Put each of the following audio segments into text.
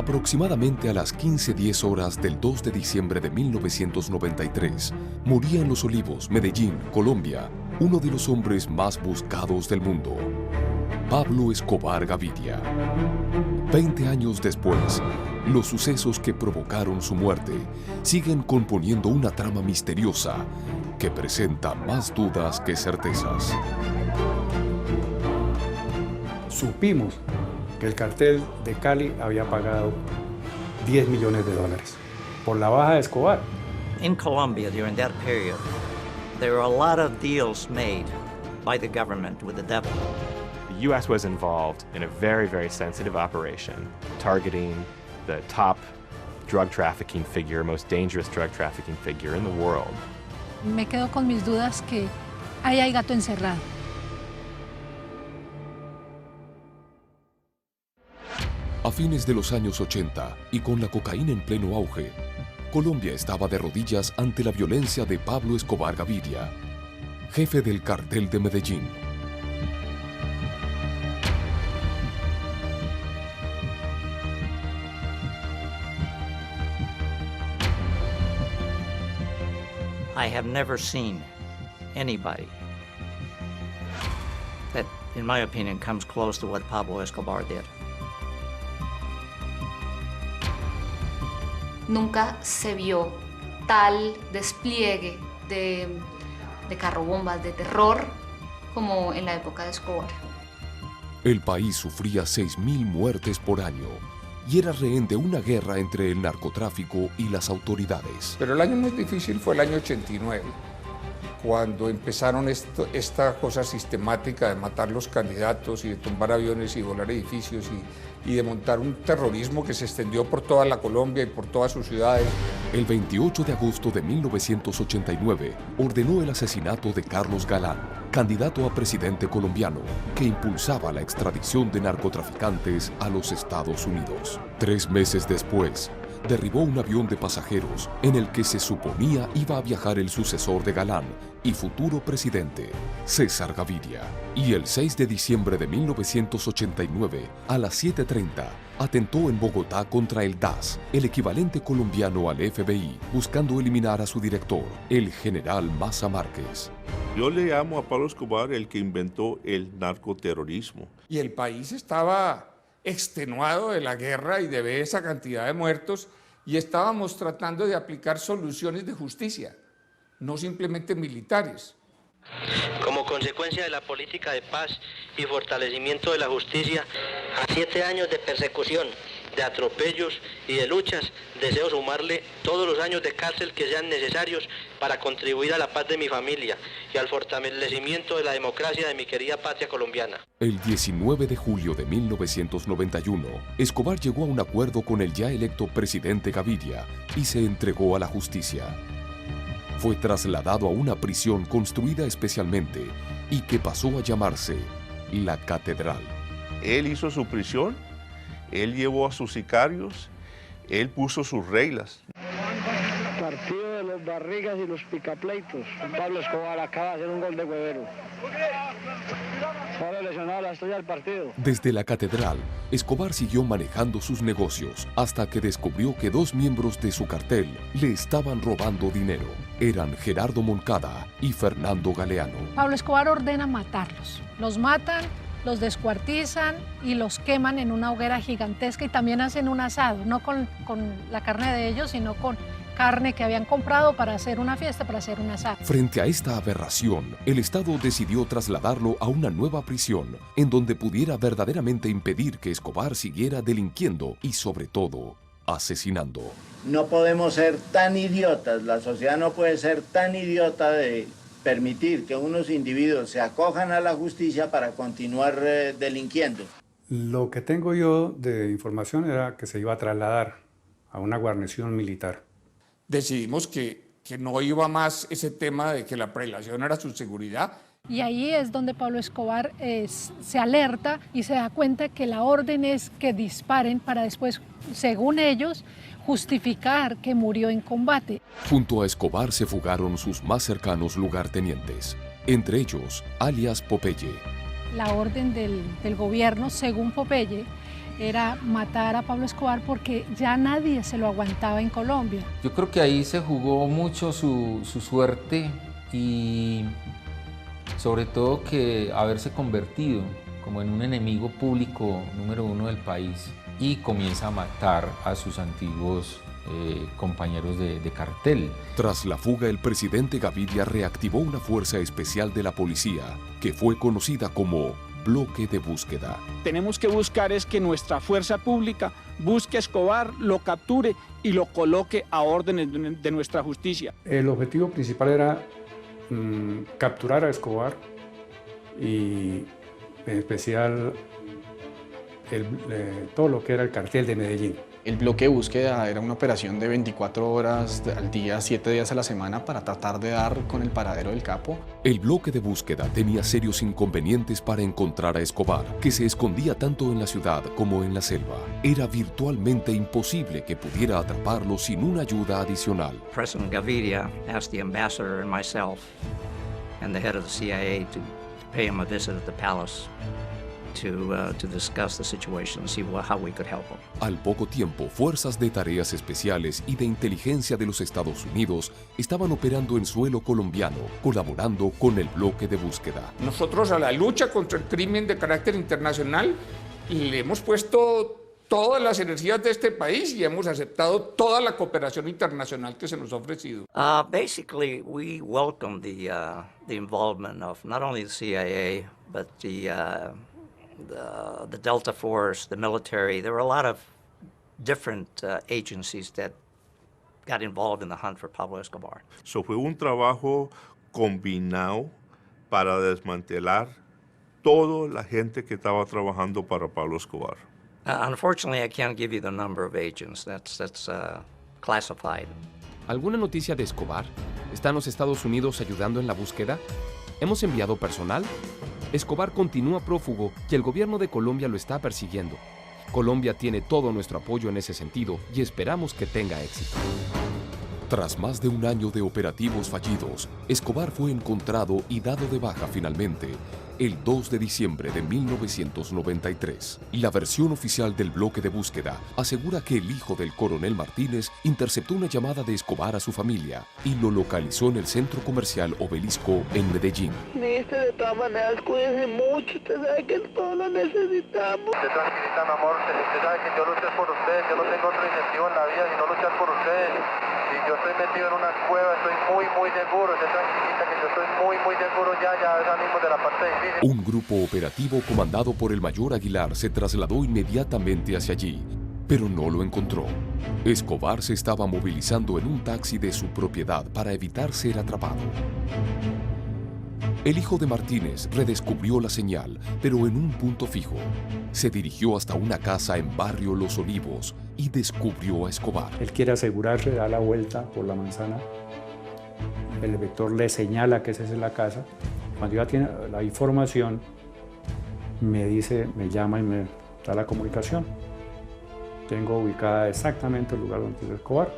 Aproximadamente a las 15:10 horas del 2 de diciembre de 1993, moría en Los Olivos, Medellín, Colombia, uno de los hombres más buscados del mundo, Pablo Escobar Gaviria. 20 años después, los sucesos que provocaron su muerte siguen componiendo una trama misteriosa que presenta más dudas que certezas. Supimos que el cartel de Cali había pagado $10 millones por la baja de Escobar. In Colombia, during that period, there were a lot of deals made by the government with the devil. The U.S. was involved in a very, very sensitive operation targeting the top drug trafficking figure, most dangerous drug trafficking figure in the world. Me quedo con mis dudas que ahí hay gato encerrado. A fines de los años 80 y con la cocaína en pleno auge, Colombia estaba de rodillas ante la violencia de Pablo Escobar Gaviria, jefe del cartel de Medellín. I have never seen anybody that, in my opinion, comes close to what Pablo Escobar did. Nunca se vio tal despliegue de carrobombas, de terror, como en la época de Escobar. El país sufría 6.000 muertes por año y era rehén de una guerra entre el narcotráfico y las autoridades. Pero el año más difícil fue el año 89, cuando empezaron esta cosa sistemática de matar los candidatos y de tumbar aviones y volar edificios y de montar un terrorismo que se extendió por toda la Colombia y por todas sus ciudades. El 28 de agosto de 1989 ordenó el asesinato de Carlos Galán, candidato a presidente colombiano, que impulsaba la extradición de narcotraficantes a los Estados Unidos. 3 meses después, derribó un avión de pasajeros en el que se suponía iba a viajar el sucesor de Galán y futuro presidente, César Gaviria. Y el 6 de diciembre de 1989, a las 7:30, atentó en Bogotá contra el DAS, el equivalente colombiano al FBI, buscando eliminar a su director, el general Maza Márquez. Yo le llamo a Pablo Escobar el que inventó el narcoterrorismo. Y el país estaba extenuado de la guerra y de ver esa cantidad de muertos, y estábamos tratando de aplicar soluciones de justicia, no simplemente militares. Como consecuencia de la política de paz y fortalecimiento de la justicia, a 7 años de persecución, de atropellos y de luchas, deseo sumarle todos los años de cárcel que sean necesarios para contribuir a la paz de mi familia y al fortalecimiento de la democracia de mi querida patria colombiana. El 19 de julio de 1991, Escobar llegó a un acuerdo con el ya electo presidente Gaviria y se entregó a la justicia. Fue trasladado a una prisión construida especialmente y que pasó a llamarse La Catedral. Él hizo su prisión, él llevó a sus sicarios, él puso sus reglas. Partido de los barrigas y los picapleitos. Pablo Escobar acaba de hacer un gol de huevero. Ahora lesionado la estrella del partido. Desde La Catedral, Escobar siguió manejando sus negocios hasta que descubrió que 2 miembros de su cartel le estaban robando dinero. Eran Gerardo Moncada y Fernando Galeano. Pablo Escobar ordena matarlos. Los matan, los descuartizan y los queman en una hoguera gigantesca y también hacen un asado, no con la carne de ellos, sino con carne que habían comprado para hacer una fiesta, para hacer un asado. Frente a esta aberración, el Estado decidió trasladarlo a una nueva prisión, en donde pudiera verdaderamente impedir que Escobar siguiera delinquiendo y, sobre todo, asesinando. No podemos ser tan idiotas, la sociedad no puede ser tan idiota de permitir que unos individuos se acojan a la justicia para continuar delinquiendo. Lo que tengo yo de información era que se iba a trasladar a una guarnición militar. Decidimos que no iba más ese tema de que la prelación era su seguridad. Y ahí es donde Pablo Escobar se alerta y se da cuenta que la orden es que disparen para después, según ellos, justificar que murió en combate. Junto a Escobar se fugaron sus más cercanos lugartenientes, entre ellos alias Popeye. La orden del gobierno, según Popeye, era matar a Pablo Escobar porque ya nadie se lo aguantaba en Colombia. Yo creo que ahí se jugó mucho su suerte y sobre todo que haberse convertido como en un enemigo público número uno del país y comienza a matar a sus antiguos compañeros de cartel. Tras la fuga, el presidente Gaviria reactivó una fuerza especial de la policía que fue conocida como Bloque de Búsqueda. Tenemos que buscar es que nuestra fuerza pública busque a Escobar, lo capture y lo coloque a órdenes de nuestra justicia. El objetivo principal era capturar a Escobar y en especial todo lo que era el cartel de Medellín. El bloque de búsqueda era una operación de 24 horas al día, 7 días a la semana para tratar de dar con el paradero del capo. El bloque de búsqueda tenía serios inconvenientes para encontrar a Escobar, que se escondía tanto en la ciudad como en la selva. Era virtualmente imposible que pudiera atraparlo sin una ayuda adicional. President Gaviria asked the ambassador and myself and the head of the CIA to pay him a visit at the palace to discuss the situation and see how we could help him. Al poco tiempo, fuerzas de tareas especiales y de inteligencia de los Estados Unidos estaban operando en suelo colombiano, colaborando con el bloque de búsqueda. Nosotros a la lucha contra el crimen de carácter internacional le hemos puesto todas las energías de este país y hemos aceptado toda la cooperación internacional que se nos ha ofrecido. Basically, we welcome the involvement of not only the CIA, but the Delta Force, the military. There were a lot of different agencies that got involved in the hunt for Pablo Escobar. So fue un trabajo combinado para desmantelar toda la gente que estaba trabajando para Pablo Escobar. Unfortunately, I can't give you the number of agents. That's classified. ¿Alguna noticia de Escobar? ¿Están los Estados Unidos ayudando en la búsqueda? ¿Hemos enviado personal? Escobar continúa prófugo y el gobierno de Colombia lo está persiguiendo. Colombia tiene todo nuestro apoyo en ese sentido y esperamos que tenga éxito. Tras más de un año de operativos fallidos, Escobar fue encontrado y dado de baja finalmente el 2 de diciembre de 1993. La versión oficial del bloque de búsqueda asegura que el hijo del coronel Martínez interceptó una llamada de Escobar a su familia y lo localizó en el centro comercial Obelisco en Medellín. Ministro, de todas maneras, cuídense mucho, usted sabe que todos lo necesitamos. Usted tranquilita, mi amor, usted sabe que yo luché por ustedes, yo no tengo otro incentivo en la vida sino luchar por ustedes. Si yo estoy metido en una cueva, estoy muy seguro, usted tranquilita que yo estoy muy seguro ya salimos de la parte difícil. Un grupo operativo comandado por el mayor Aguilar se trasladó inmediatamente hacia allí, pero no lo encontró. Escobar se estaba movilizando en un taxi de su propiedad para evitar ser atrapado. El hijo de Martínez redescubrió la señal, pero en un punto fijo. Se dirigió hasta una casa en barrio Los Olivos y descubrió a Escobar. Él quiere asegurarse, da la vuelta por la manzana. El vector le señala que esa es la casa. Cuando ya tiene la información, me dice, me llama y me da la comunicación. Tengo ubicada exactamente el lugar donde está Escobar.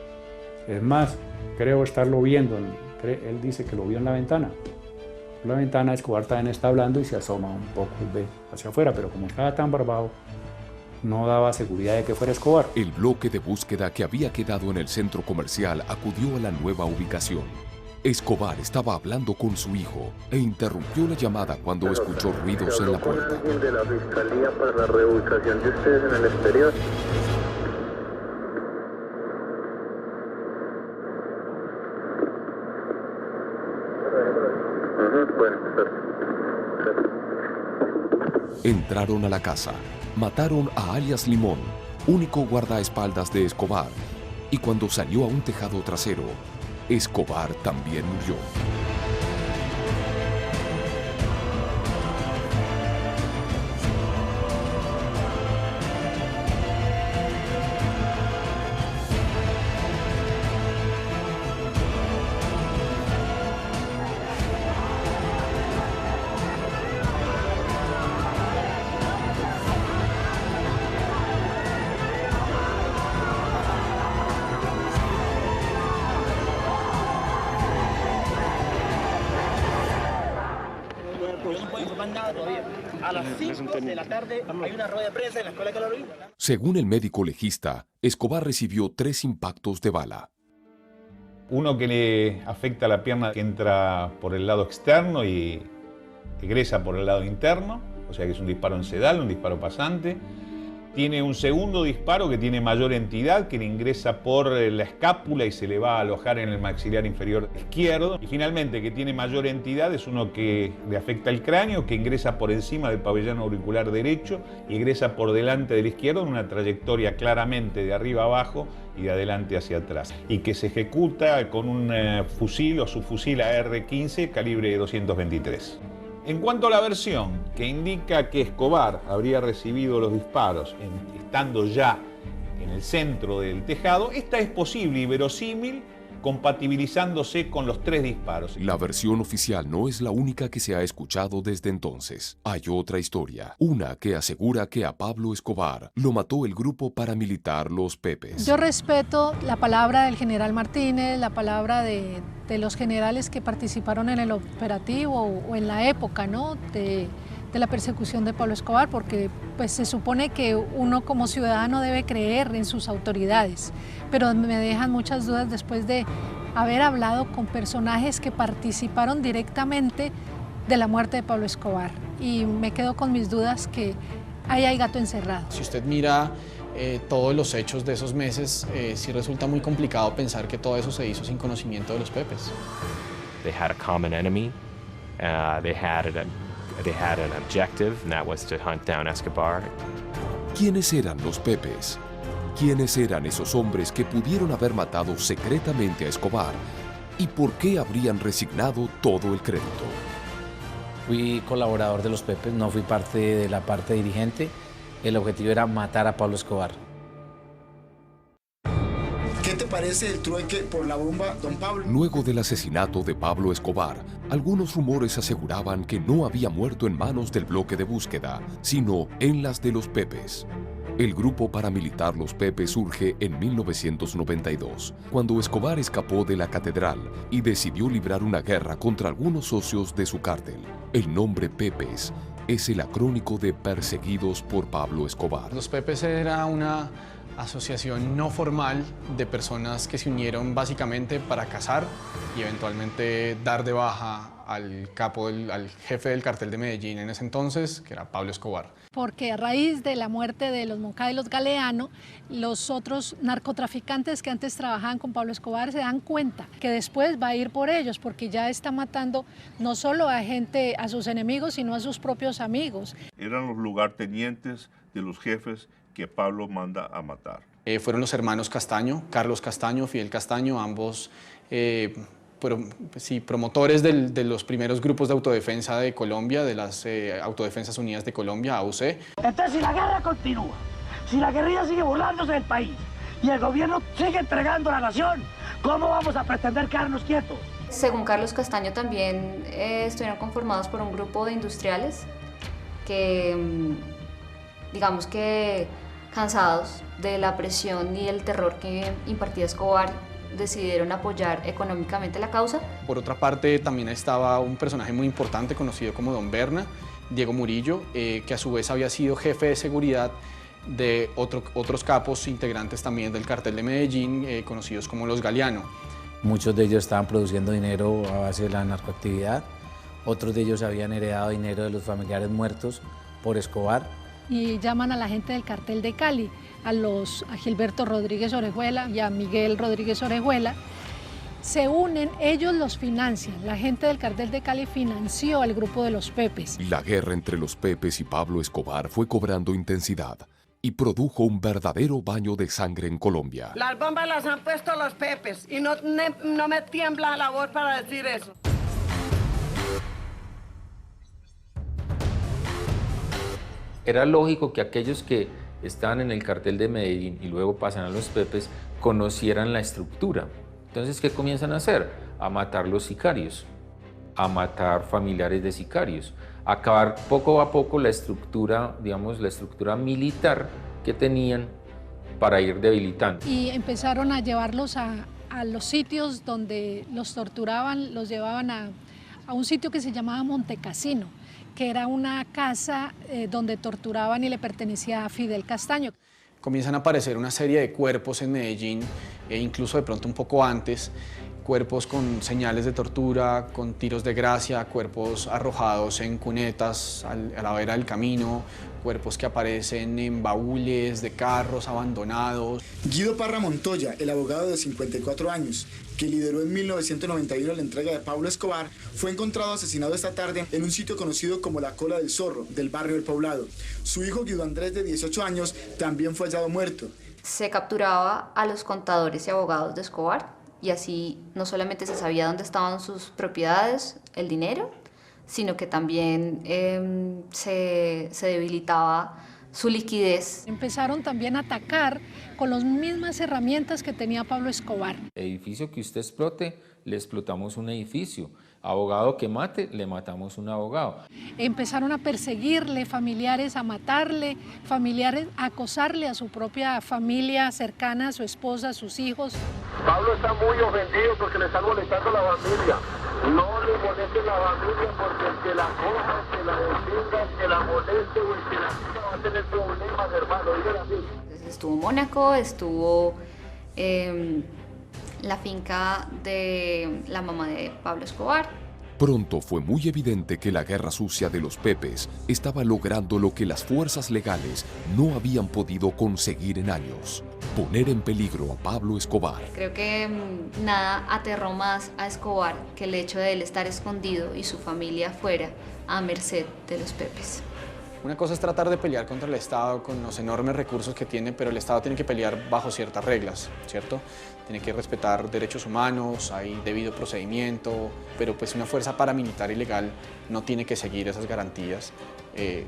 Es más, creo estarlo viendo. Él dice que lo vio en la ventana. Por la ventana Escobar también está hablando y se asoma un poco y ve hacia afuera, pero como estaba tan barbado, no daba seguridad de que fuera Escobar. El bloque de búsqueda que había quedado en el centro comercial acudió a la nueva ubicación. Escobar estaba hablando con su hijo e interrumpió la llamada cuando escuchó ruidos en la puerta. De la Fiscalía para la reubicación de ustedes en el exterior. Entraron a la casa, mataron a alias Limón, único guardaespaldas de Escobar, y cuando salió a un tejado trasero, Escobar también murió. No puedo informar nada todavía. A las 5 de la tarde hay una rueda de prensa en la Escuela de Carolina. Según el médico legista, Escobar recibió 3 impactos de bala. Uno que le afecta a la pierna, que entra por el lado externo y egresa por el lado interno, o sea que es un disparo en sedal, un disparo pasante. Tiene un segundo disparo que tiene mayor entidad, que le ingresa por la escápula y se le va a alojar en el maxilar inferior izquierdo. Y finalmente, que tiene mayor entidad, es uno que le afecta el cráneo, que ingresa por encima del pabellón auricular derecho y egresa por delante del izquierdo en una trayectoria claramente de arriba abajo y de adelante hacia atrás. Y que se ejecuta con un fusil o subfusil AR-15 calibre 223. En cuanto a la versión que indica que Escobar habría recibido los disparos estando ya en el centro del tejado, esta es posible y verosímil, compatibilizándose con los 3 disparos. La versión oficial no es la única que se ha escuchado desde entonces. Hay otra historia, una que asegura que a Pablo Escobar lo mató el grupo paramilitar Los Pepes. Yo respeto la palabra del general Martínez, la palabra de los generales que participaron en el operativo o en la época, ¿no?, de la persecución de Pablo Escobar, porque pues se supone que uno como ciudadano debe creer en sus autoridades, pero me dejan muchas dudas después de haber hablado con personajes que participaron directamente de la muerte de Pablo Escobar, y me quedo con mis dudas que ahí hay gato encerrado. Si usted mira todos los hechos de esos meses, sí resulta muy complicado pensar que todo eso se hizo sin conocimiento de los Pepes. They had a common enemy. They had an objective, and that was to hunt down Escobar. ¿Quiénes eran los Pepes? ¿Quiénes eran esos hombres que pudieron haber matado secretamente a Escobar? ¿Y por qué habrían resignado todo el crédito? Fui colaborador de los Pepes, no fui parte de la parte dirigente. El objetivo era matar a Pablo Escobar. ¿Qué te parece el trueque por la bomba, don Pablo? Luego del asesinato de Pablo Escobar, algunos rumores aseguraban que no había muerto en manos del bloque de búsqueda, sino en las de los Pepes. El grupo paramilitar Los Pepes surge en 1992, cuando Escobar escapó de la catedral y decidió librar una guerra contra algunos socios de su cártel. El nombre Pepes es el acrónico de Perseguidos por Pablo Escobar. Los Pepes era una asociación no formal de personas que se unieron básicamente para cazar y eventualmente dar de baja al jefe del cartel de Medellín en ese entonces, que era Pablo Escobar. Porque a raíz de la muerte de los Moncada y los Galeano, los otros narcotraficantes que antes trabajaban con Pablo Escobar se dan cuenta que después va a ir por ellos, porque ya está matando no solo a gente, a sus enemigos, sino a sus propios amigos. Eran los lugartenientes de los jefes que Pablo manda a matar. Fueron los hermanos Castaño, Carlos Castaño, Fidel Castaño, ambos promotores de los primeros grupos de autodefensa de Colombia, de las Autodefensas Unidas de Colombia, AUC. Entonces, si la guerra continúa, si la guerrilla sigue burlándose del país y el gobierno sigue entregando a la nación, ¿cómo vamos a pretender quedarnos quietos? Según Carlos Castaño, también estuvieron conformados por un grupo de industriales que, digamos que cansados de la presión y el terror que impartía Escobar, decidieron apoyar económicamente la causa. Por otra parte, también estaba un personaje muy importante conocido como Don Berna, Diego Murillo, que a su vez había sido jefe de seguridad de otros capos integrantes también del cartel de Medellín, conocidos como los Galeano. Muchos de ellos estaban produciendo dinero a base de la narcoactividad, otros de ellos habían heredado dinero de los familiares muertos por Escobar. Y llaman a la gente del cartel de Cali, a Gilberto Rodríguez Orejuela y a Miguel Rodríguez Orejuela. Se unen, ellos los financian. La gente del cartel de Cali financió al grupo de los Pepes. La guerra entre los Pepes y Pablo Escobar fue cobrando intensidad y produjo un verdadero baño de sangre en Colombia. Las bombas las han puesto los Pepes y no me tiembla la voz para decir eso. Era lógico que aquellos que estaban en el cartel de Medellín y luego pasan a los Pepes conocieran la estructura. Entonces, ¿qué comienzan a hacer? A matar los sicarios, a matar familiares de sicarios, a acabar poco a poco la estructura, digamos, la estructura militar que tenían para ir debilitando. Y empezaron a llevarlos a los sitios donde los torturaban, los llevaban a un sitio que se llamaba Montecasino, que era una casa donde torturaban y le pertenecía a Fidel Castaño. Comienzan a aparecer una serie de cuerpos en Medellín, e incluso de pronto un poco antes, cuerpos con señales de tortura, con tiros de gracia, cuerpos arrojados en cunetas a la vera del camino, cuerpos que aparecen en baúles de carros abandonados. Guido Parra Montoya, el abogado de 54 años, que lideró en 1991 la entrega de Pablo Escobar, fue encontrado asesinado esta tarde en un sitio conocido como la Cola del Zorro, del barrio del Poblado. Su hijo Guido Andrés, de 18 años, también fue hallado muerto. Se capturaba a los contadores y abogados de Escobar, y así no solamente se sabía dónde estaban sus propiedades, el dinero, sino que también se debilitaba su liquidez. Empezaron también a atacar con las mismas herramientas que tenía Pablo Escobar. Edificio que usted explote, le explotamos un edificio. Abogado que mate, le matamos un abogado. Empezaron a perseguirle, familiares a matarle, familiares a acosarle a su propia familia cercana, a su esposa, a sus hijos. Pablo está muy ofendido porque le están molestando a la familia. No le molesten a la familia porque el que la coja, que la detenga, que la moleste o el que la siga va a tener problemas, hermano. Díganle así. Estuvo Mónaco, estuvo la finca de la mamá de Pablo Escobar. Pronto fue muy evidente que la guerra sucia de los Pepes estaba logrando lo que las fuerzas legales no habían podido conseguir en años: poner en peligro a Pablo Escobar. Creo que nada aterró más a Escobar que el hecho de él estar escondido y su familia fuera a merced de los Pepes. Una cosa es tratar de pelear contra el Estado con los enormes recursos que tiene, pero el Estado tiene que pelear bajo ciertas reglas, ¿cierto? Tiene que respetar derechos humanos, hay debido procedimiento, pero pues una fuerza paramilitar ilegal no tiene que seguir esas garantías.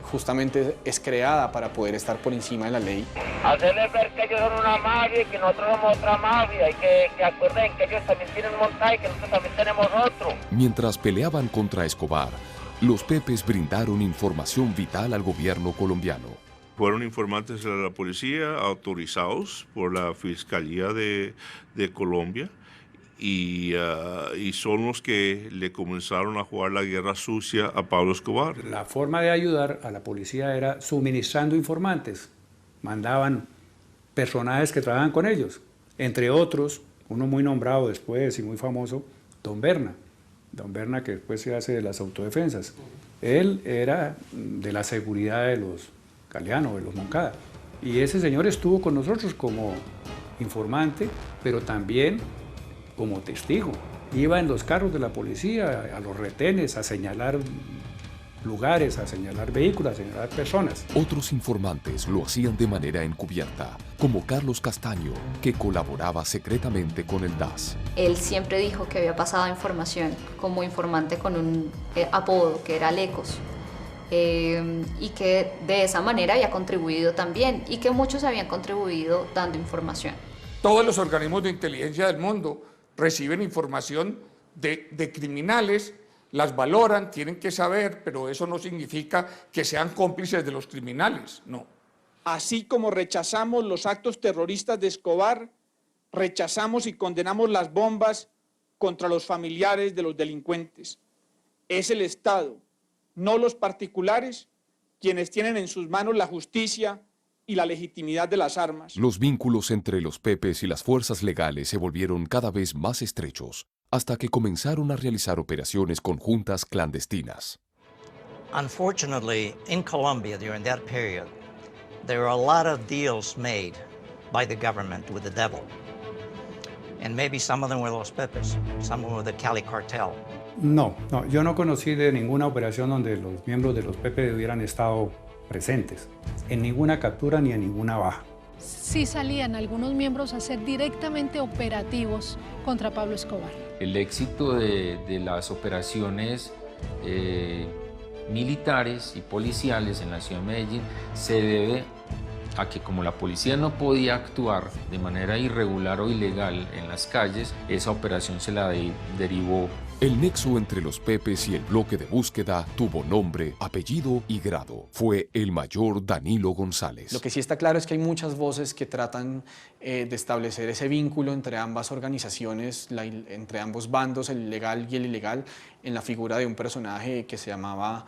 Justamente es creada para poder estar por encima de la ley. Hacerles ver que ellos son una mafia y que nosotros somos otra mafia y que acuerden que ellos también tienen un montaje y que nosotros también tenemos otro. Mientras peleaban contra Escobar, los Pepes brindaron información vital al gobierno colombiano. Fueron informantes de la policía autorizados por la Fiscalía de Colombia y son los que le comenzaron a jugar la guerra sucia a Pablo Escobar. La forma de ayudar a la policía era suministrando informantes. Mandaban personajes que trabajaban con ellos, entre otros, uno muy nombrado después y muy famoso, Don Berna. Don Berna, que después se hace de las autodefensas. Él era de la seguridad de los Galeano, de los Moncada. Y ese señor estuvo con nosotros como informante, pero también como testigo. Iba en los carros de la policía, a los retenes, a señalar lugares, a señalar vehículos, a señalar personas. Otros informantes lo hacían de manera encubierta, como Carlos Castaño, que colaboraba secretamente con el DAS. Él siempre dijo que había pasado información como informante con un apodo que era Lecos, y que de esa manera había contribuido también, y que muchos habían contribuido dando información. Todos los organismos de inteligencia del mundo reciben información de criminales, las valoran, tienen que saber, pero eso no significa que sean cómplices de los criminales, no. Así como rechazamos los actos terroristas de Escobar, rechazamos y condenamos las bombas contra los familiares de los delincuentes. Es el Estado, no los particulares, quienes tienen en sus manos la justicia y la legitimidad de las armas. Los vínculos entre los Pepes y las fuerzas legales se volvieron cada vez más estrechos, hasta que comenzaron a realizar operaciones conjuntas clandestinas. Unfortunately, in Colombia during that period, there were a lot of deals made by the government with the devil. And maybe some of them were Los Pepes, some were the Cali Cartel. No, yo no conocí de ninguna operación donde los miembros de los Pepes hubieran estado presentes, en ninguna captura ni en ninguna baja. Sí salían algunos miembros a ser directamente operativos contra Pablo Escobar. El éxito de las operaciones militares y policiales en la ciudad de Medellín se debe a que, como la policía no podía actuar de manera irregular o ilegal en las calles, esa operación se la derivó. El nexo entre los Pepes y el bloque de búsqueda tuvo nombre, apellido y grado. Fue el mayor Danilo González. Lo que sí está claro es que hay muchas voces que tratan de establecer ese vínculo entre ambas organizaciones, entre ambos bandos, el legal y el ilegal, en la figura de un personaje que se llamaba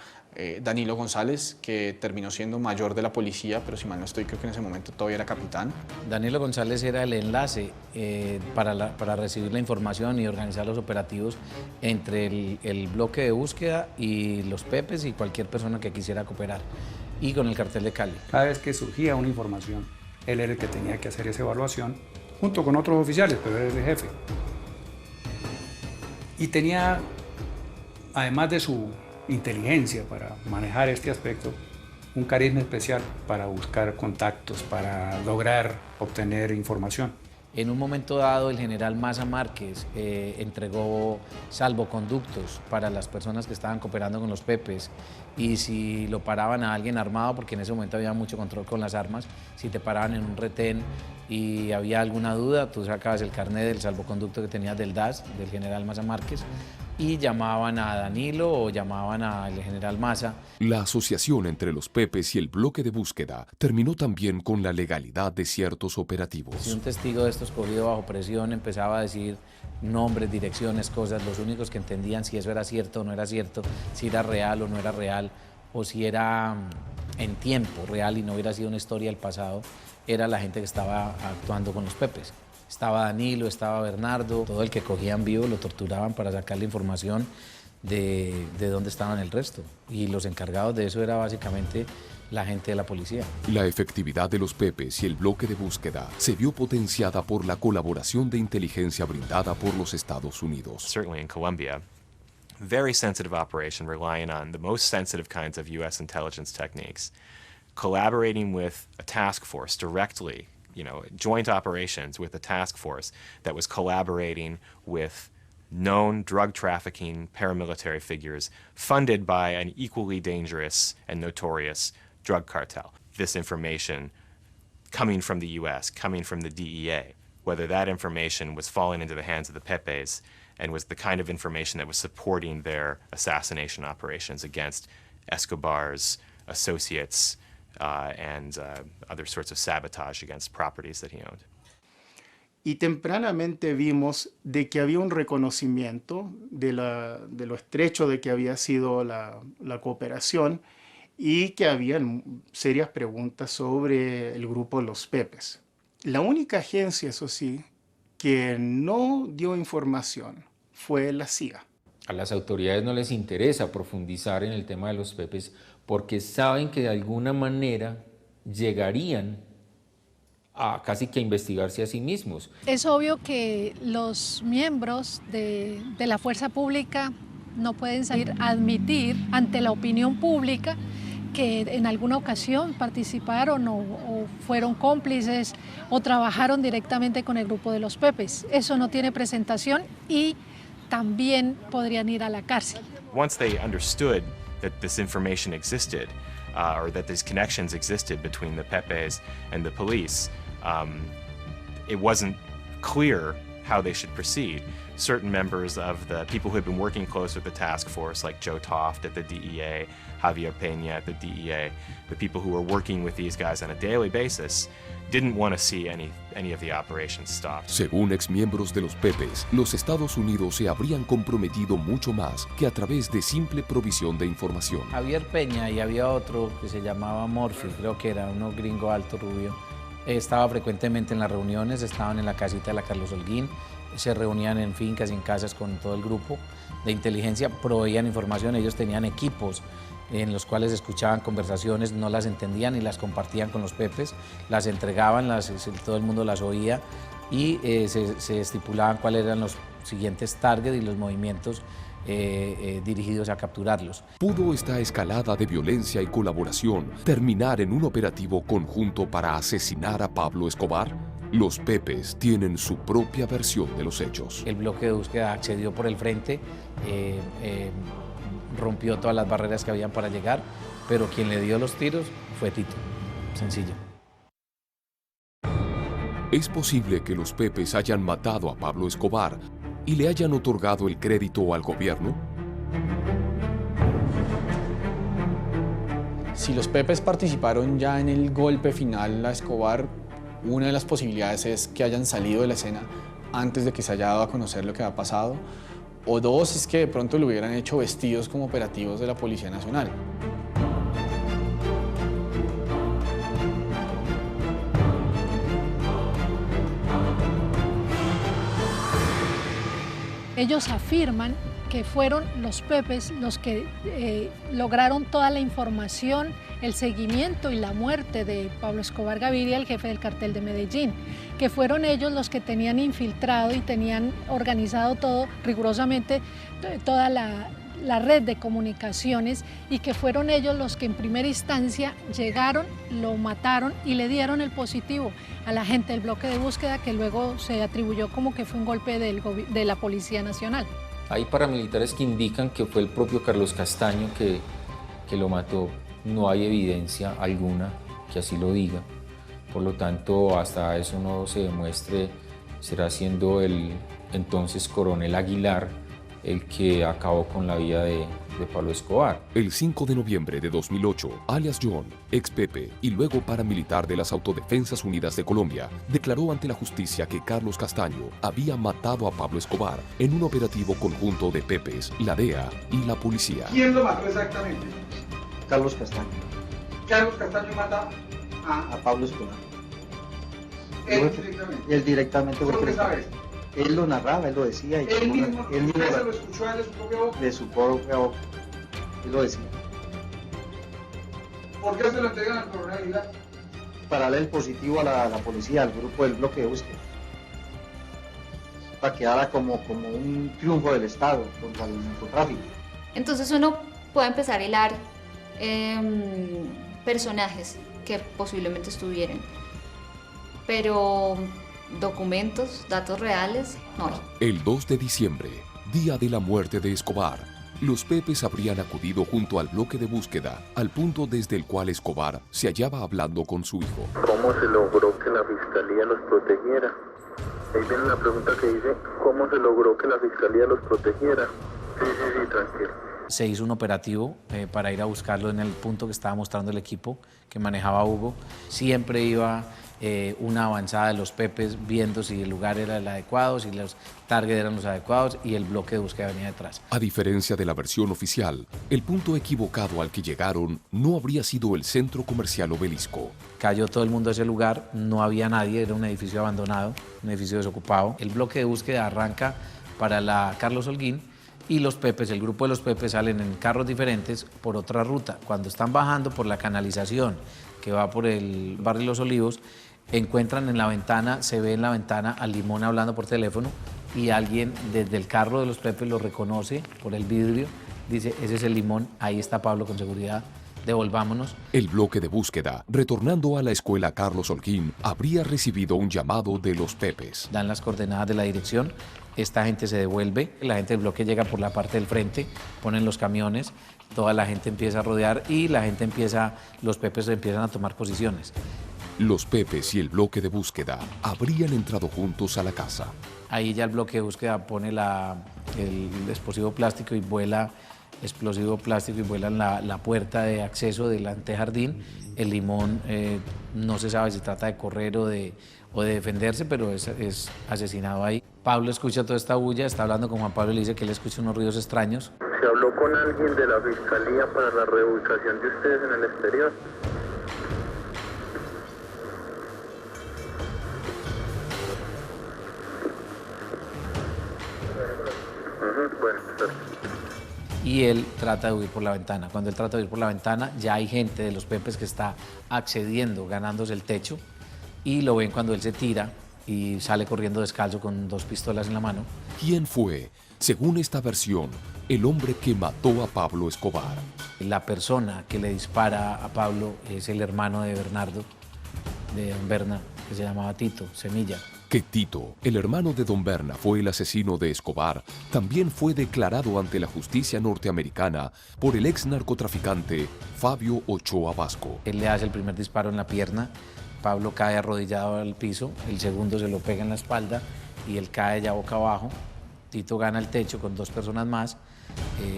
Danilo González, que terminó siendo mayor de la policía, pero si mal no estoy, creo que en ese momento todavía era capitán. Danilo González era el enlace para recibir la información y organizar los operativos entre el bloque de búsqueda y los Pepes y cualquier persona que quisiera cooperar, y con el cartel de Cali. Cada vez que surgía una información, él era el que tenía que hacer esa evaluación, junto con otros oficiales, pero él era el jefe. Y tenía, además de su inteligencia para manejar este aspecto, un carisma especial para buscar contactos, para lograr obtener información. En un momento dado, el general Maza Márquez entregó salvoconductos para las personas que estaban cooperando con los Pepes, y si lo paraban a alguien armado, porque en ese momento había mucho control con las armas, si te paraban en un retén y había alguna duda, tú sacabas el carnet del salvoconducto que tenías del DAS, del general Maza Márquez, y llamaban a Danilo o llamaban al general Maza. La asociación entre los Pepes y el bloque de búsqueda terminó también con la legalidad de ciertos operativos. Si un testigo de estos cogido bajo presión empezaba a decir nombres, direcciones, cosas, los únicos que entendían si eso era cierto o no era cierto, si era real o no era real, o si era en tiempo real y no hubiera sido una historia del pasado, era la gente que estaba actuando con los Pepes. Estaba Danilo, estaba Bernardo, todo el que cogían vivo lo torturaban para sacar la información de dónde estaban el resto. Y los encargados de eso era básicamente la gente de la policía. La efectividad de los Pepes y el bloque de búsqueda se vio potenciada por la colaboración de inteligencia brindada por los Estados Unidos. Certainly in Colombia, very sensitive operation relying on the most sensitive kinds of U.S. intelligence techniques, collaborating with a task force directly, joint operations with a task force that was collaborating with known drug trafficking paramilitary figures funded by an equally dangerous and notorious drug cartel. This information coming from the U.S., coming from the DEA, whether that information was falling into the hands of the Pepes and was the kind of information that was supporting their assassination operations against Escobar's associates, and other sorts of sabotage against properties that he owned. Y tempranamente vimos de que había un reconocimiento de lo estrecho de que había sido la cooperación, y que había serias preguntas sobre el grupo Los Pepes. La única agencia, eso sí, que no dio información fue la CIA. A las autoridades no les interesa profundizar en el tema de los Pepes porque saben que de alguna manera llegarían a casi que a investigarse a sí mismos. Es obvio que los miembros de la fuerza pública no pueden salir a admitir ante la opinión pública que en alguna ocasión participaron o fueron cómplices o trabajaron directamente con el grupo de los Pepes. Eso no tiene presentación y también podrían ir a la cárcel. Once they understood that this information existed, or that these connections existed between the Pepes and the police, it wasn't clear how they should proceed. Certain members of the people who had been working close with the task force, like Joe Toft at the DEA, Javier Peña at the DEA, the people who were working with these guys on a daily basis, didn't want to see any of the operations stopped. Según exmiembros de los Pepes, los Estados Unidos se habrían comprometido mucho más que a través de simple provisión de información. Javier Peña y había otro que se llamaba Morphy, creo que era uno gringo alto rubio. Estaba frecuentemente en las reuniones, estaban en la casita de la Carlos Holguín, se reunían en fincas y en casas con todo el grupo de inteligencia, proveían información, ellos tenían equipos en los cuales escuchaban conversaciones, no las entendían y las compartían con los Pepes, las entregaban, todo el mundo las oía y se estipulaban cuáles eran los siguientes targets y los movimientos dirigidos a capturarlos. ¿Pudo esta escalada de violencia y colaboración terminar en un operativo conjunto para asesinar a Pablo Escobar? Los Pepes tienen su propia versión de los hechos. El bloque de búsqueda accedió por el frente, rompió todas las barreras que habían para llegar, pero quien le dio los tiros fue Tito. Sencillo. Es posible que los Pepes hayan matado a Pablo Escobar y le hayan otorgado el crédito al gobierno. Si los Pepes participaron ya en el golpe final a Escobar, una de las posibilidades es que hayan salido de la escena antes de que se haya dado a conocer lo que ha pasado, o dos es que de pronto lo hubieran hecho vestidos como operativos de la Policía Nacional. Ellos afirman que fueron los Pepes los que lograron toda la información, el seguimiento y la muerte de Pablo Escobar Gaviria, el jefe del cartel de Medellín, que fueron ellos los que tenían infiltrado y tenían organizado todo rigurosamente, toda la red de comunicaciones, y que fueron ellos los que en primera instancia llegaron, lo mataron y le dieron el positivo a la gente del bloque de búsqueda, que luego se atribuyó como que fue un golpe de la Policía Nacional. Hay paramilitares que indican que fue el propio Carlos Castaño que lo mató. No hay evidencia alguna que así lo diga. Por lo tanto, hasta eso no se demuestre, será siendo el entonces coronel Aguilar el que acabó con la vida de Pablo Escobar. El 5 de noviembre de 2008, alias John, ex Pepe y luego paramilitar de las Autodefensas Unidas de Colombia, declaró ante la justicia que Carlos Castaño había matado a Pablo Escobar en un operativo conjunto de Pepes, la DEA y la policía. ¿Quién lo mató exactamente? Carlos Castaño. Carlos Castaño mata a Pablo Escobar. Él directamente. Él directamente. ¿Por qué sabes? Él lo narraba, él lo decía. Y él mismo ¿usted se lo escuchó de su propia boca? De su propia boca. Él lo decía. ¿Por qué se lo entregan al coronel Aguilar? Para darle el positivo a la policía, al grupo del bloque de búsqueda. Para que quedara como un triunfo del Estado contra el narcotráfico. Entonces uno puede empezar a hilar personajes que posiblemente estuvieran, pero documentos, datos reales, no hay. El 2 de diciembre, día de la muerte de Escobar, los Pepes habrían acudido junto al bloque de búsqueda, al punto desde el cual Escobar se hallaba hablando con su hijo. ¿Cómo se logró que la fiscalía los protegiera? Ahí viene la pregunta que dice, ¿cómo se logró que la fiscalía los protegiera? Sí, tranquilo. Se hizo un operativo para ir a buscarlo en el punto que estaba mostrando el equipo que manejaba Hugo. Siempre iba una avanzada de los Pepes viendo si el lugar era el adecuado, si los targets eran los adecuados, y el bloque de búsqueda venía detrás. A diferencia de la versión oficial, el punto equivocado al que llegaron no habría sido el centro comercial Obelisco. Cayó todo el mundo a ese lugar, no había nadie, era un edificio abandonado, un edificio desocupado. El bloque de búsqueda arranca para la Carlos Holguín, y los Pepes, el grupo de los Pepes, salen en carros diferentes por otra ruta. Cuando están bajando por la canalización que va por el barrio Los Olivos, encuentran en la ventana, se ve en la ventana al Limón hablando por teléfono, y alguien desde el carro de los Pepes lo reconoce por el vidrio, dice, ese es el Limón, ahí está Pablo con seguridad, devolvámonos. El bloque de búsqueda, retornando a la escuela Carlos Holguín, habría recibido un llamado de los Pepes. Dan las coordenadas de la dirección, esta gente se devuelve, la gente del bloque llega por la parte del frente, ponen los camiones, toda la gente empieza a rodear y los Pepes empiezan a tomar posiciones. Los Pepes y el bloque de búsqueda habrían entrado juntos a la casa. Ahí ya el bloque de búsqueda pone el explosivo plástico y vuela en la puerta de acceso del antejardín. El Limón no se sabe si trata de correr o de defenderse, pero es asesinado ahí. Pablo escucha toda esta bulla, está hablando con Juan Pablo y le dice que él escucha unos ruidos extraños. ¿Se habló con alguien de la fiscalía para la reubicación de ustedes en el exterior? Bueno, y él trata de huir por la ventana. Cuando él trata de huir por la ventana, ya hay gente de los Pepes que está accediendo, ganándose el techo, y lo ven cuando él se tira y sale corriendo descalzo con 2 pistolas en la mano. ¿Quién fue, según esta versión, el hombre que mató a Pablo Escobar? La persona que le dispara a Pablo es el hermano de Bernardo, de Don Berna, que se llamaba Tito Semilla. Que Tito, el hermano de Don Berna, fue el asesino de Escobar, también fue declarado ante la justicia norteamericana por el ex narcotraficante Fabio Ochoa Vasco. Él le hace el primer disparo en la pierna, Pablo cae arrodillado al piso, el segundo se lo pega en la espalda y él cae ya boca abajo. Tito gana el techo con 2 personas más,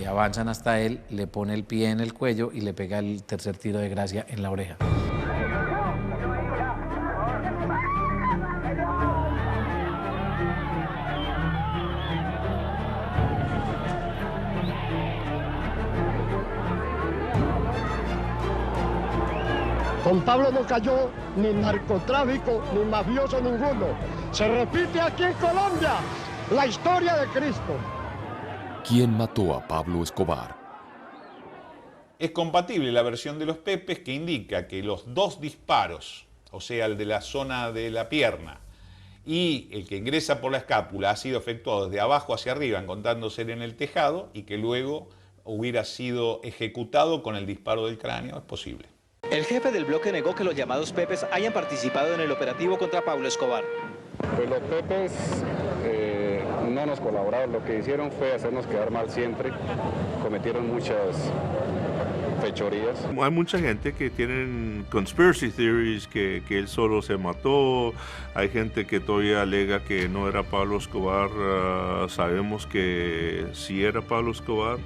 avanzan hasta él, le pone el pie en el cuello y le pega el tercer tiro de gracia en la oreja. Con Pablo no cayó ni narcotráfico ni mafioso ninguno. Se repite aquí en Colombia la historia de Cristo. ¿Quién mató a Pablo Escobar? Es compatible la versión de los Pepes, que indica que los dos disparos, o sea, el de la zona de la pierna y el que ingresa por la escápula, ha sido efectuado desde abajo hacia arriba, encontrándose en el tejado, y que luego hubiera sido ejecutado con el disparo del cráneo. Es posible. El jefe del bloque negó que los llamados Pepes hayan participado en el operativo contra Pablo Escobar. Pues los Pepes no nos colaboraron, lo que hicieron fue hacernos quedar mal siempre, cometieron muchas fechorías. Hay mucha gente que tienen conspiracy theories, que él solo se mató. Hay gente que todavía alega que no era Pablo Escobar. Sabemos que sí era Pablo Escobar,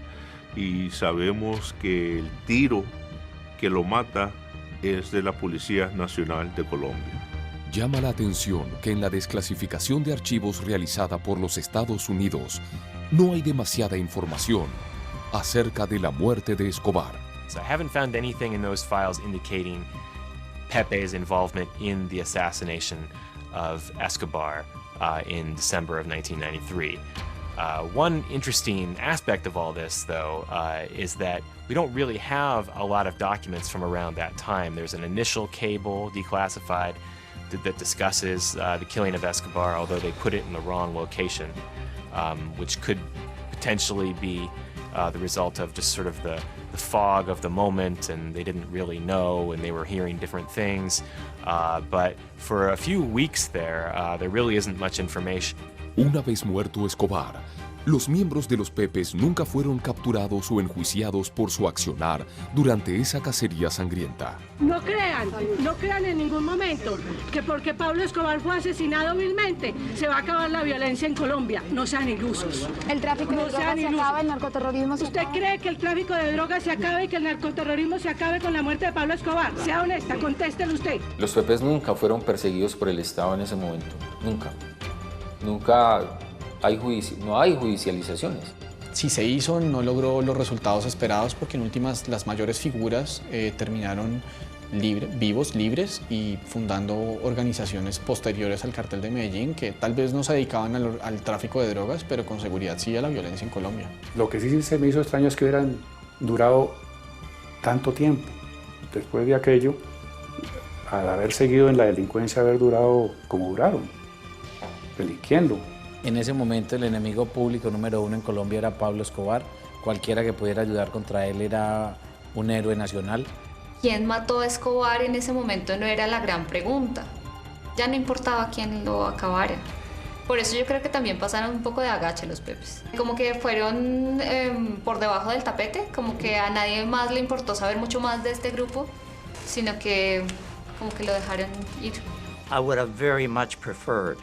y sabemos que el tiro que lo mata es de la Policía Nacional de Colombia. Llama la atención que en la desclasificación de archivos realizada por los Estados Unidos no hay demasiada información acerca de la muerte de Escobar. So I haven't found anything in those files indicating Pepe's involvement in the assassination of Escobar in December of 1993. One interesting aspect of all this, though, is that we don't really have a lot of documents from around that time. There's an initial cable, declassified, that discusses the killing of Escobar, although they put it in the wrong location, which could potentially be the result of just sort of the fog of the moment, and they didn't really know, and they were hearing different things. But for a few weeks there really isn't much information. Una vez muerto Escobar, los miembros de los Pepes nunca fueron capturados o enjuiciados por su accionar durante esa cacería sangrienta. No crean en ningún momento que porque Pablo Escobar fue asesinado vilmente se va a acabar la violencia en Colombia. No sean ilusos. ¿El tráfico de drogas se acaba, el narcoterrorismo se acaba? ¿Usted cree que el tráfico de drogas se acabe y que el narcoterrorismo se acabe con la muerte de Pablo Escobar? Sea honesta, contéstele usted. Los Pepes nunca fueron perseguidos por el Estado en ese momento. Nunca hay juicio, no hay judicializaciones. Si se hizo, no logró los resultados esperados, porque en últimas las mayores figuras terminaron vivos, libres, y fundando organizaciones posteriores al cartel de Medellín, que tal vez no se dedicaban al tráfico de drogas, pero con seguridad sí a la violencia en Colombia. Lo que sí se me hizo extraño es que hubieran durado tanto tiempo. Después de aquello, al haber seguido en la delincuencia, haber durado como duraron, delinquiendo. En ese momento el enemigo público número uno en Colombia era Pablo Escobar. Cualquiera que pudiera ayudar contra él era un héroe nacional. ¿Quién mató a Escobar en ese momento? No era la gran pregunta. Ya no importaba quién lo acabara. Por eso yo creo que también pasaron un poco de agache los Pepes. Como que fueron por debajo del tapete, como que a nadie más le importó saber mucho más de este grupo, sino que como que lo dejaron ir. I would have very much preferred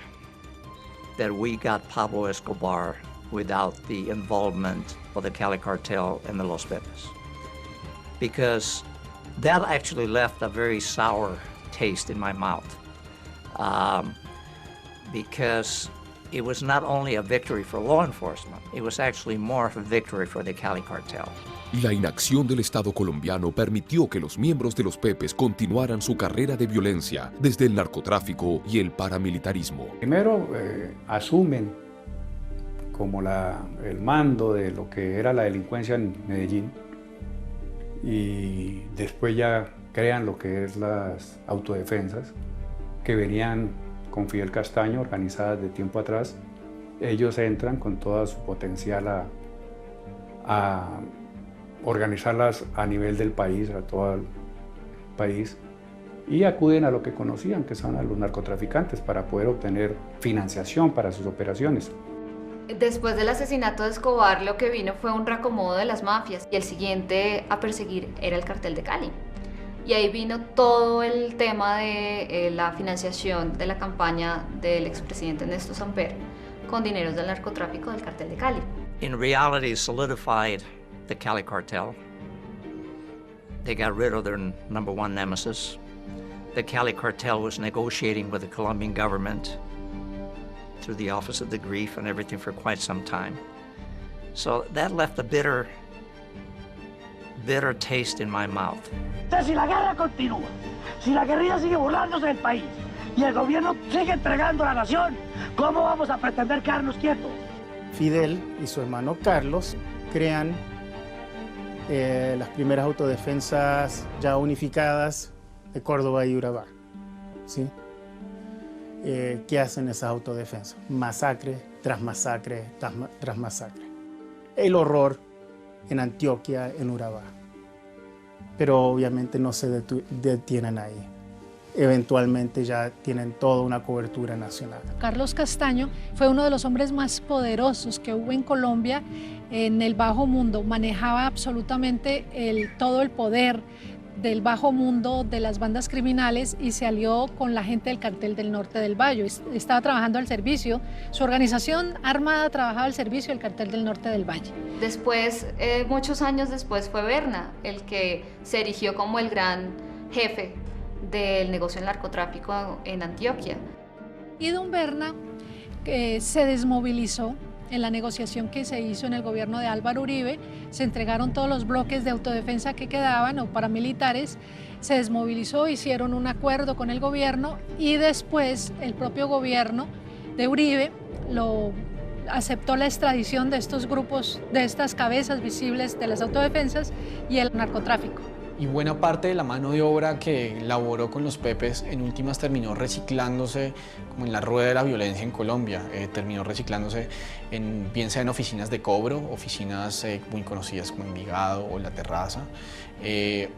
that we got Pablo Escobar without the involvement of the Cali Cartel and the Los Pepes. Because that actually left a very sour taste in my mouth. Because it was not only a victory for law enforcement, it was actually more of a victory for the Cali Cartel. La inacción del Estado colombiano permitió que los miembros de los Pepes continuaran su carrera de violencia desde el narcotráfico y el paramilitarismo. Primero asumen como el mando de lo que era la delincuencia en Medellín, y después ya crean lo que es las autodefensas, que venían con Fidel Castaño organizadas de tiempo atrás. Ellos entran con todo su potencial a organizarlas a nivel del país, a todo el país, y acuden a lo que conocían, que son a los narcotraficantes, para poder obtener financiación para sus operaciones. Después del asesinato de Escobar, lo que vino fue un reacomodo de las mafias, y el siguiente a perseguir era el cartel de Cali. Y ahí vino todo el tema de la financiación de la campaña del expresidente Ernesto Samper con dineros del narcotráfico del cartel de Cali. In reality, solidified the Cali Cartel. They got rid of their number one nemesis. The Cali Cartel was negotiating with the Colombian government through the Office of the Grief and everything for quite some time. So that left a bitter bitter taste in my mouth. Si la guerra continúa, si la guerrilla sigue burlándose del país y el gobierno sigue entregando a la nación, ¿cómo vamos a pretender quedarnos quietos? Fidel y su hermano Carlos crean las primeras autodefensas ya unificadas de Córdoba y Urabá, ¿sí? ¿Qué hacen esas autodefensas? Masacre tras masacre tras masacre. El horror en Antioquia, en Urabá. Pero obviamente no se detienen ahí. Eventualmente ya tienen toda una cobertura nacional. Carlos Castaño fue uno de los hombres más poderosos que hubo en Colombia en el bajo mundo. Manejaba absolutamente todo el poder del bajo mundo de las bandas criminales y se alió con la gente del Cartel del Norte del Valle. Estaba trabajando al servicio, su organización armada trabajaba al servicio del Cartel del Norte del Valle. Después, muchos años después, fue Berna el que se erigió como el gran jefe del negocio del narcotráfico en Antioquia. Y don Berna se desmovilizó en la negociación que se hizo en el gobierno de Álvaro Uribe. Se entregaron todos los bloques de autodefensa que quedaban o paramilitares, se desmovilizó, hicieron un acuerdo con el gobierno y después el propio gobierno de Uribe aceptó la extradición de estos grupos, de estas cabezas visibles de las autodefensas y el narcotráfico. Y buena parte de la mano de obra que laboró con los Pepes en últimas terminó reciclándose como en la rueda de la violencia en Colombia. Terminó reciclándose bien sea en oficinas de cobro, oficinas muy conocidas como Envigado o La Terraza,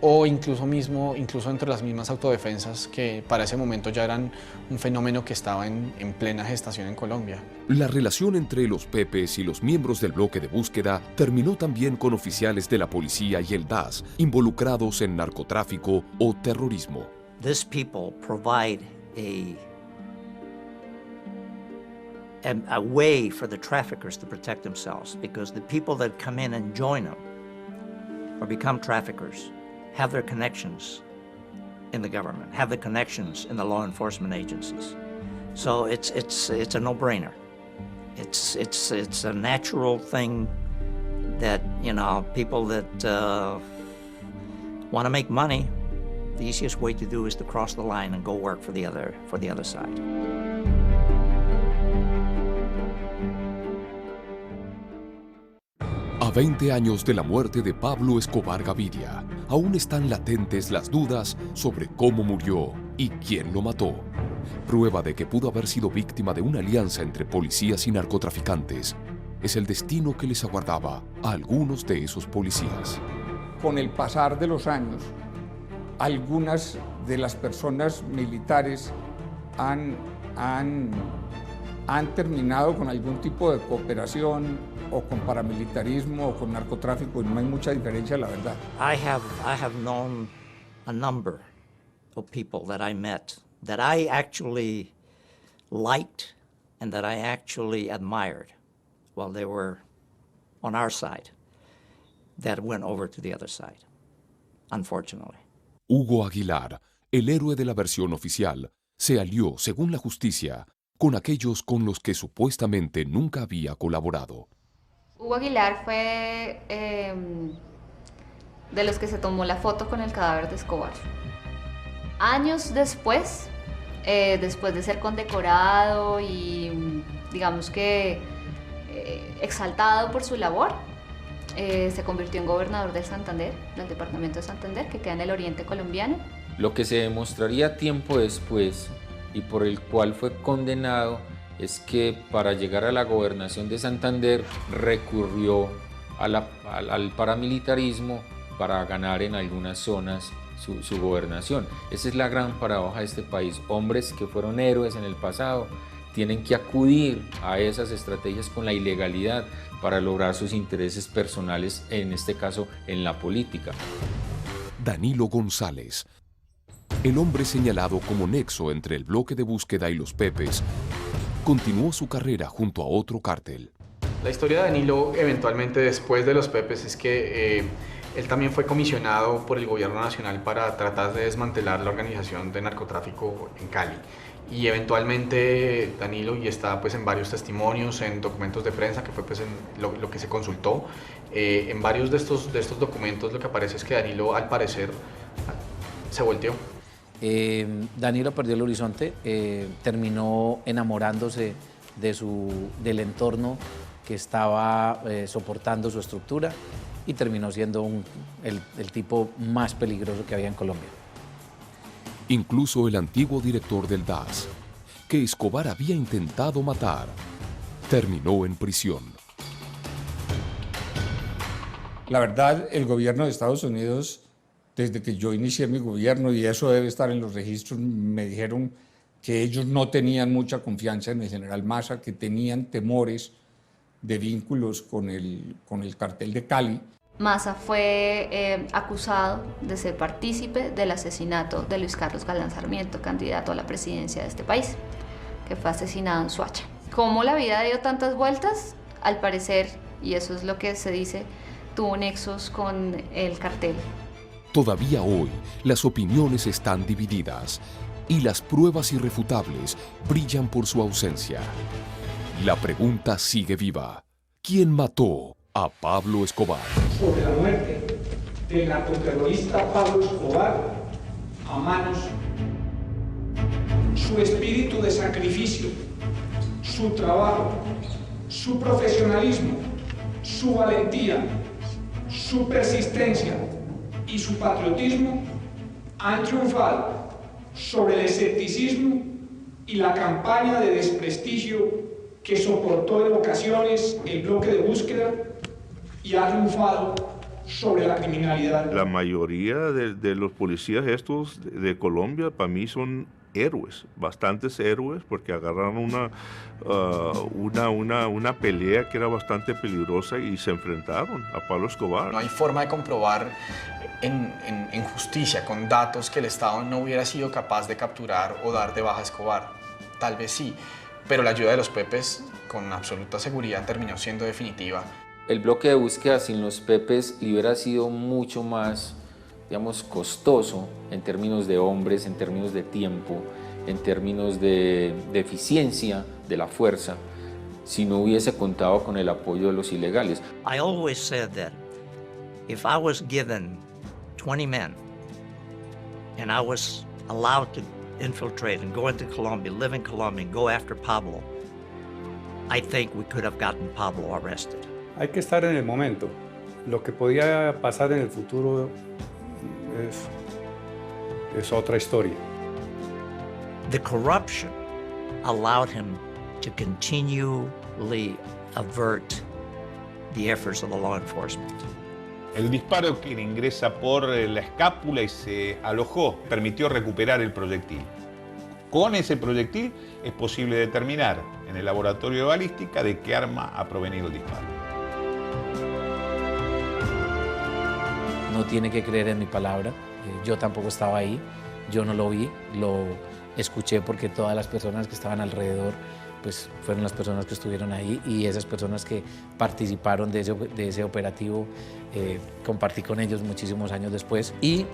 o incluso entre las mismas autodefensas que para ese momento ya eran un fenómeno que estaba en plena gestación en Colombia. La relación entre los Pepes y los miembros del bloque de búsqueda terminó también con oficiales de la policía y el DAS involucrados en narcotráfico o terrorismo. These people provide a way for the traffickers to protect themselves, because the people that come in and join them or become traffickers have their connections in the government, have the connections in the law enforcement agencies. So it's a no-brainer. It's a natural thing that, you know, people that want to make money, the easiest way to do is to cross the line and go work for the other side. A 20 años de la muerte de Pablo Escobar Gaviria, aún están latentes las dudas sobre cómo murió y quién lo mató. Prueba de que pudo haber sido víctima de una alianza entre policías y narcotraficantes es el destino que les aguardaba a algunos de esos policías. Con el pasar de los años, algunas de las personas militares han terminado con algún tipo de cooperación o con paramilitarismo o con narcotráfico, y no hay mucha diferencia, la verdad. I have known a number of people that I met that I actually liked and that I actually admired while they were on our side, that went over to the other side, unfortunately. Hugo Aguilar, el héroe de la versión oficial, se alió, según la justicia, con aquellos con los que supuestamente nunca había colaborado. Hugo Aguilar fue de los que se tomó la foto con el cadáver de Escobar. Años después, después de ser condecorado y digamos que exaltado por su labor, se convirtió en gobernador de Santander, del departamento de Santander, que queda en el oriente colombiano. Lo que se demostraría tiempo después y por el cual fue condenado es que para llegar a la gobernación de Santander recurrió al paramilitarismo para ganar en algunas zonas su gobernación. Esa es la gran paradoja de este país. Hombres que fueron héroes en el pasado tienen que acudir a esas estrategias con la ilegalidad para lograr sus intereses personales, en este caso en la política. Danilo González, el hombre señalado como nexo entre el bloque de búsqueda y los Pepes, continuó su carrera junto a otro cártel. La historia de Danilo, eventualmente después de los Pepes, es que él también fue comisionado por el gobierno nacional para tratar de desmantelar la organización de narcotráfico en Cali. y eventualmente Danilo, y está pues en varios testimonios, en documentos de prensa, que fue pues lo que se consultó, en varios de estos documentos lo que aparece es que Danilo al parecer se volteó. Danilo perdió el horizonte, terminó enamorándose del entorno que estaba soportando su estructura y terminó siendo el tipo más peligroso que había en Colombia. Incluso el antiguo director del DAS, que Escobar había intentado matar, terminó en prisión. La verdad, el gobierno de Estados Unidos, desde que yo inicié mi gobierno, y eso debe estar en los registros, me dijeron que ellos no tenían mucha confianza en el general Maza, que tenían temores de vínculos con el cartel de Cali. Maza fue acusado de ser partícipe del asesinato de Luis Carlos Galán Sarmiento, candidato a la presidencia de este país, que fue asesinado en Soacha. ¿Cómo la vida dio tantas vueltas? Al parecer, y eso es lo que se dice, tuvo nexos con el cartel. Todavía hoy, las opiniones están divididas y las pruebas irrefutables brillan por su ausencia. La pregunta sigue viva. ¿Quién mató a Pablo Escobar? Sobre la muerte del narcoterrorista Pablo Escobar a manos, su espíritu de sacrificio, su trabajo, su profesionalismo, su valentía, su persistencia y su patriotismo han triunfado sobre el escepticismo y la campaña de desprestigio que soportó en ocasiones el bloque de búsqueda y ha triunfado sobre la criminalidad. La mayoría de los policías estos de Colombia para mí son héroes, bastantes héroes, porque agarraron una pelea que era bastante peligrosa y se enfrentaron a Pablo Escobar. No hay forma de comprobar en justicia, con datos, que el Estado no hubiera sido capaz de capturar o dar de baja a Escobar. Tal vez sí, pero la ayuda de los Pepes con absoluta seguridad terminó siendo definitiva. El bloque de búsqueda sin los Pepes le hubiera sido mucho más, digamos, costoso en términos de hombres, en términos de tiempo, en términos de eficiencia de la fuerza, si no hubiese contado con el apoyo de los ilegales. I always said that if I was given 20 men and I was allowed to infiltrate and go into Colombia, live in Colombia, and go after Pablo, I think we could have gotten Pablo arrested. Hay que estar en el momento. Lo que podía pasar en el futuro es otra historia. The corruption allowed him to continually avert the efforts of the law enforcement. El disparo que ingresa por la escápula y se alojó permitió recuperar el proyectil. Con ese proyectil es posible determinar en el laboratorio de balística de qué arma ha provenido el disparo. No tiene que creer en mi palabra, yo tampoco estaba ahí, yo no lo vi, lo escuché porque todas las personas que estaban alrededor pues fueron las personas que estuvieron ahí, y esas personas que participaron de ese operativo compartí con ellos muchísimos años después, y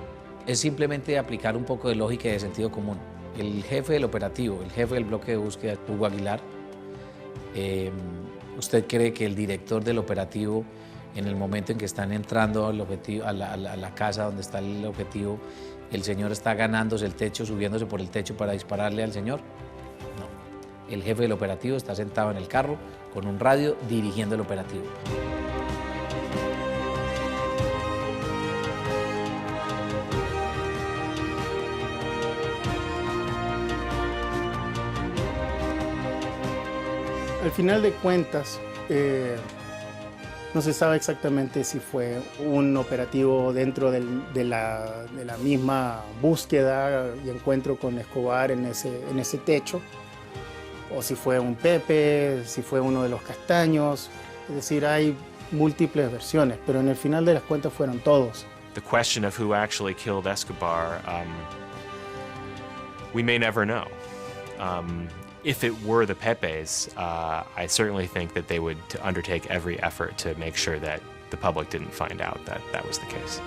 es simplemente aplicar un poco de lógica y de sentido común. El jefe del operativo, el jefe del bloque de búsqueda, Hugo Aguilar, ¿usted cree que el director del operativo, en el momento en que están entrando al objetivo, a la casa donde está el objetivo, el señor está ganándose el techo, subiéndose por el techo para dispararle al señor? No. El jefe del operativo está sentado en el carro con un radio dirigiendo el operativo. Al final de cuentas, no se sabe exactamente si fue un operativo dentro de la misma búsqueda y encuentro con Escobar en ese techo, o si fue un Pepe, si fue uno de los Castaños. Es decir, hay múltiples versiones, pero en el final de las cuentas fueron todos. The question of who actually killed Escobar, we may never know. If it were the Pepes, I certainly think that they would undertake every effort to make sure that the public didn't find out that that was the case.